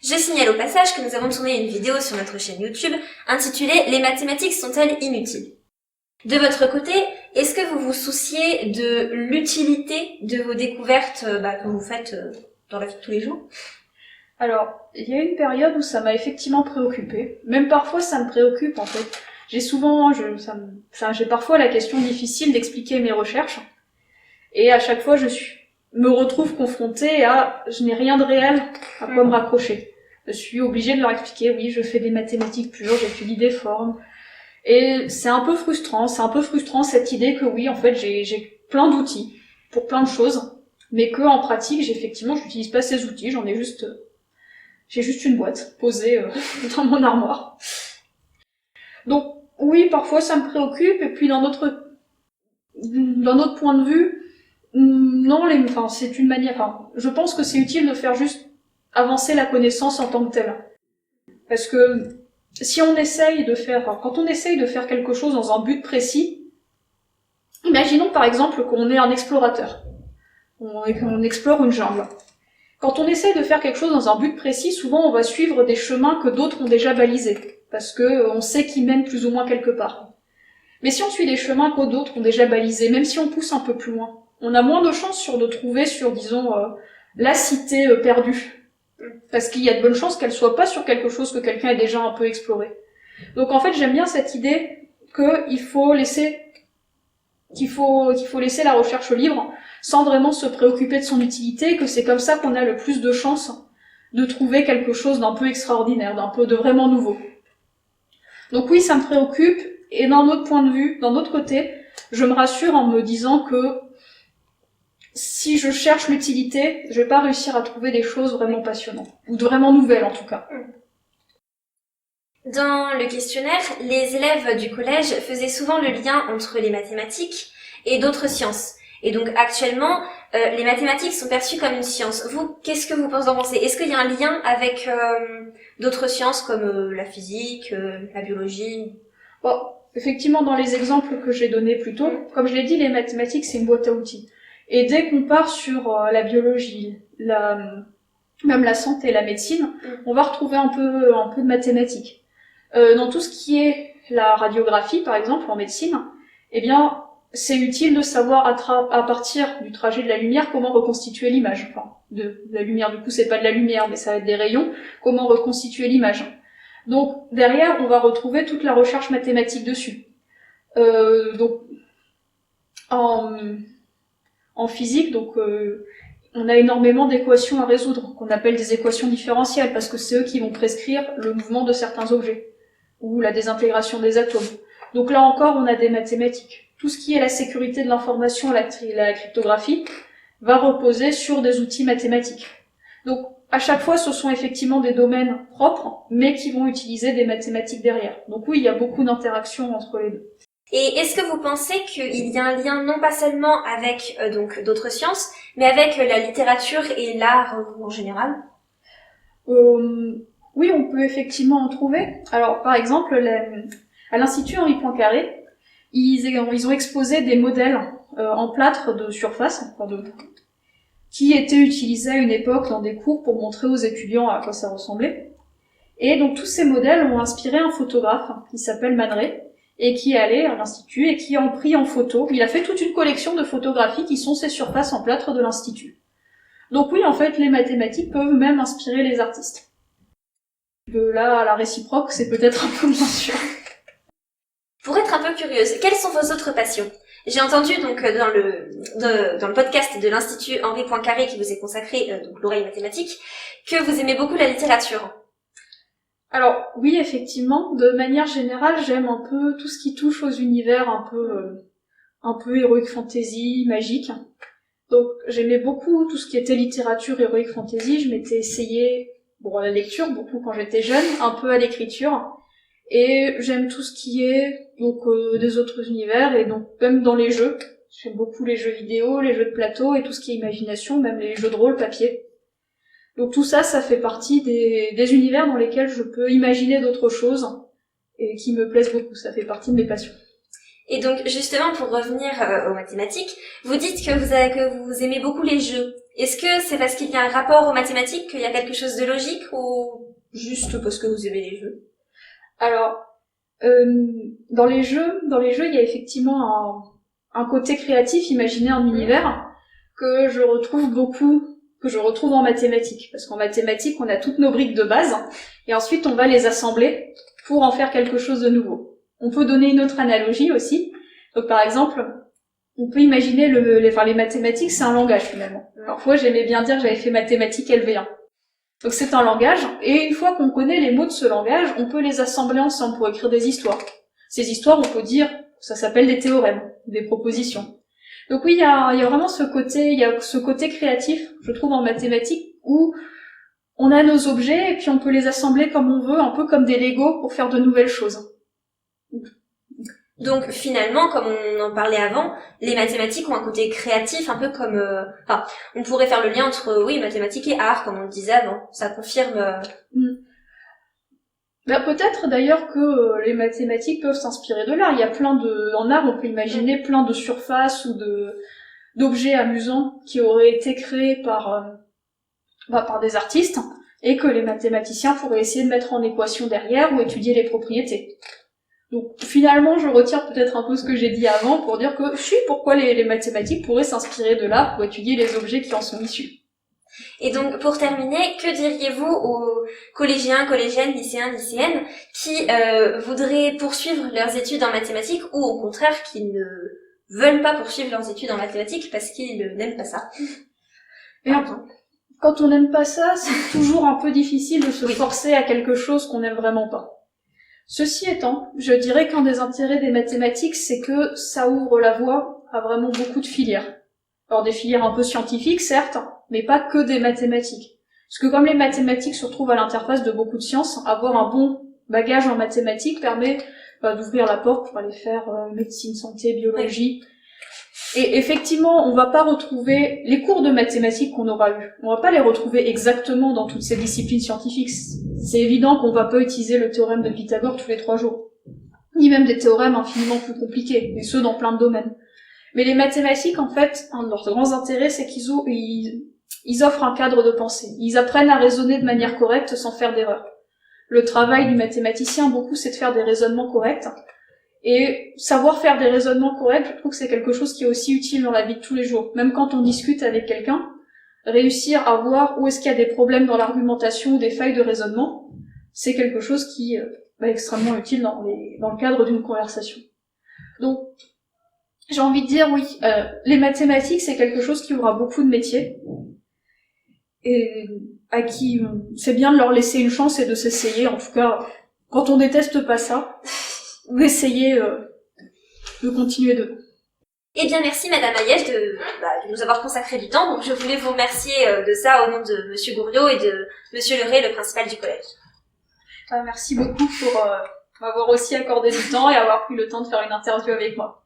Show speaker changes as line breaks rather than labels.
Je signale au passage que nous avons tourné une vidéo sur notre chaîne YouTube intitulée « Les mathématiques sont-elles inutiles ?» De votre côté, est-ce que vous vous souciez de l'utilité de vos découvertes que vous faites dans la vie de tous les jours ?
Alors, il y a une période où ça m'a effectivement préoccupée. Même parfois, ça me préoccupe en fait. J'ai parfois la question difficile d'expliquer mes recherches. Et à chaque fois, me retrouve confrontée à je n'ai rien de réel à quoi me raccrocher. Je suis obligée de leur expliquer, oui, je fais des mathématiques pures, j'étudie des formes. Et c'est un peu frustrant cette idée que oui, en fait, j'ai plein d'outils pour plein de choses, mais que en pratique, j'utilise pas ces outils, j'ai juste une boîte posée dans mon armoire. Donc oui, parfois ça me préoccupe, et puis d'un autre point de vue, non, c'est une manière, je pense que c'est utile de faire juste avancer la connaissance en tant que telle. Parce que si on quand on essaye de faire quelque chose dans un but précis, imaginons par exemple qu'on est un explorateur. On explore une jungle. Quand on essaye de faire quelque chose dans un but précis, souvent on va suivre des chemins que d'autres ont déjà balisés, parce que on sait qu'ils mènent plus ou moins quelque part. Mais si on suit des chemins que d'autres ont déjà balisés, même si on pousse un peu plus loin, on a moins de chances de trouver la cité perdue. Parce qu'il y a de bonnes chances qu'elle soit pas sur quelque chose que quelqu'un ait déjà un peu exploré. Donc en fait, j'aime bien cette idée qu'il faut laisser la recherche libre, sans vraiment se préoccuper de son utilité, que c'est comme ça qu'on a le plus de chances de trouver quelque chose d'un peu extraordinaire, de vraiment nouveau. Donc oui, ça me préoccupe, et d'un autre côté, je me rassure en me disant que si je cherche l'utilité, je vais pas réussir à trouver des choses vraiment passionnantes, ou vraiment nouvelles en tout cas.
Dans le questionnaire, les élèves du collège faisaient souvent le lien entre les mathématiques et d'autres sciences. Et donc actuellement, les mathématiques sont perçues comme une science. Vous, qu'est-ce que vous en pensez ? Est-ce qu'il y a un lien avec d'autres sciences comme la physique, la biologie ?
Bon, effectivement, dans les exemples que j'ai donnés plus tôt, comme je l'ai dit, les mathématiques, c'est une boîte à outils. Et dès qu'on part sur la biologie, même la santé et la médecine, on va retrouver un peu de mathématiques. Dans tout ce qui est la radiographie, par exemple, en médecine, eh bien, c'est utile de savoir à partir du trajet de la lumière comment reconstituer l'image. Enfin, de la lumière, du coup, c'est pas de la lumière, mais ça va être des rayons, comment reconstituer l'image. Donc, derrière, on va retrouver toute la recherche mathématique dessus. Donc, en physique, on a énormément d'équations à résoudre, qu'on appelle des équations différentielles, parce que c'est eux qui vont prescrire le mouvement de certains objets, ou la désintégration des atomes. Donc là encore, on a des mathématiques. Tout ce qui est la sécurité de l'information, la cryptographie, va reposer sur des outils mathématiques. Donc, à chaque fois, ce sont effectivement des domaines propres, mais qui vont utiliser des mathématiques derrière. Donc oui, il y a beaucoup d'interactions entre les deux.
Et est-ce que vous pensez qu'il y a un lien non pas seulement avec d'autres sciences, mais avec la littérature et l'art en général ?
Oui, on peut effectivement en trouver. Alors, par exemple, à l'Institut Henri Poincaré, ils ont exposé des modèles en plâtre de surface, qui étaient utilisés à une époque dans des cours pour montrer aux étudiants à quoi ça ressemblait. Et donc tous ces modèles ont inspiré un photographe qui s'appelle Man Ray, et qui est allé à l'Institut et qui en pris en photo. Il a fait toute une collection de photographies qui sont ces surfaces en plâtre de l'Institut. Donc oui, en fait, les mathématiques peuvent même inspirer les artistes. Là, à la réciproque, c'est peut-être un peu moins sûr.
Pour être un peu curieuse, quelles sont vos autres passions ? J'ai entendu donc dans le podcast de l'Institut Henri Poincaré qui vous est consacré, donc l'oreille mathématique, que vous aimez beaucoup la littérature.
Alors oui, effectivement, de manière générale, j'aime un peu tout ce qui touche aux univers un peu heroic fantasy, magique. Donc j'aimais beaucoup tout ce qui était littérature heroic fantasy. Je m'étais essayée à la lecture beaucoup quand j'étais jeune, un peu à l'écriture. Et j'aime tout ce qui est des autres univers, et donc même dans les jeux. J'aime beaucoup les jeux vidéo, les jeux de plateau et tout ce qui est imagination, même les jeux de rôle papier. Donc tout ça, ça fait partie des univers dans lesquels je peux imaginer d'autres choses et qui me plaisent beaucoup. Ça fait partie de mes passions.
Et donc justement, pour revenir aux mathématiques, vous dites que vous aimez beaucoup les jeux. Est-ce que c'est parce qu'il y a un rapport aux mathématiques qu'il y a quelque chose de logique ou juste parce que vous aimez les jeux?
Alors, dans les jeux, il y a effectivement un côté créatif, imaginer un univers que je retrouve en mathématiques. Parce qu'en mathématiques, on a toutes nos briques de base, et ensuite on va les assembler pour en faire quelque chose de nouveau. On peut donner une autre analogie aussi. Donc par exemple, on peut imaginer les mathématiques, c'est un langage finalement. Parfois, j'aimais bien dire que j'avais fait mathématiques LV1. Donc c'est un langage, et une fois qu'on connaît les mots de ce langage, on peut les assembler ensemble pour écrire des histoires. Ces histoires, on peut dire, ça s'appelle des théorèmes, des propositions. Donc oui, il y a vraiment ce côté créatif, je trouve, en mathématiques, où on a nos objets, et puis on peut les assembler comme on veut, un peu comme des Legos pour faire de nouvelles choses.
Donc finalement, comme on en parlait avant, les mathématiques ont un côté créatif, un peu comme... on pourrait faire le lien entre, mathématiques et art, comme on le disait avant. Ça confirme...
Peut-être d'ailleurs que les mathématiques peuvent s'inspirer de l'art. Il y a en art, on peut imaginer plein de surfaces ou d'objets amusants qui auraient été créés par des artistes, et que les mathématiciens pourraient essayer de mettre en équation derrière ou étudier les propriétés. Donc finalement, je retire peut-être un peu ce que j'ai dit avant pour dire que pourquoi les mathématiques pourraient s'inspirer de l'art pour étudier les objets qui en sont issus.
Et donc, pour terminer, que diriez-vous aux collégiens, collégiennes, lycéens, lycéennes qui voudraient poursuivre leurs études en mathématiques ou au contraire qui ne veulent pas poursuivre leurs études en mathématiques parce qu'ils n'aiment pas ça?
Quand on n'aime pas ça, c'est toujours un peu difficile de se forcer à quelque chose qu'on n'aime vraiment pas. Ceci étant, je dirais qu'un des intérêts des mathématiques, c'est que ça ouvre la voie à vraiment beaucoup de filières. Alors des filières un peu scientifiques, certes, mais pas que des mathématiques. Parce que comme les mathématiques se retrouvent à l'interface de beaucoup de sciences, avoir un bon bagage en mathématiques permet d'ouvrir la porte pour aller faire médecine, santé, biologie. Et effectivement, on va pas retrouver les cours de mathématiques qu'on aura eus. On va pas les retrouver exactement dans toutes ces disciplines scientifiques. C'est évident qu'on va pas utiliser le théorème de Pythagore tous les 3 jours. Ni même des théorèmes infiniment plus compliqués, et ceux dans plein de domaines. Mais les mathématiques, en fait, un de leurs grands intérêts, c'est qu'ils offrent un cadre de pensée. Ils apprennent à raisonner de manière correcte sans faire d'erreur. Le travail du mathématicien, beaucoup, c'est de faire des raisonnements corrects. Et savoir faire des raisonnements corrects, je trouve que c'est quelque chose qui est aussi utile dans la vie de tous les jours. Même quand on discute avec quelqu'un, réussir à voir où est-ce qu'il y a des problèmes dans l'argumentation ou des failles de raisonnement, c'est quelque chose qui est extrêmement utile dans le cadre d'une conversation. Donc, j'ai envie de dire oui, les mathématiques, c'est quelque chose qui aura beaucoup de métiers, et à qui c'est bien de leur laisser une chance et de s'essayer, en tout cas, quand on déteste pas ça, ou essayer de continuer dedans.
Eh bien, merci Madame Ayège de nous avoir consacré du temps. Donc, je voulais vous remercier de ça au nom de Monsieur Gouriot et de Monsieur Leray, le principal du collège.
Merci beaucoup pour m'avoir aussi accordé du temps et avoir pris le temps de faire une interview avec moi.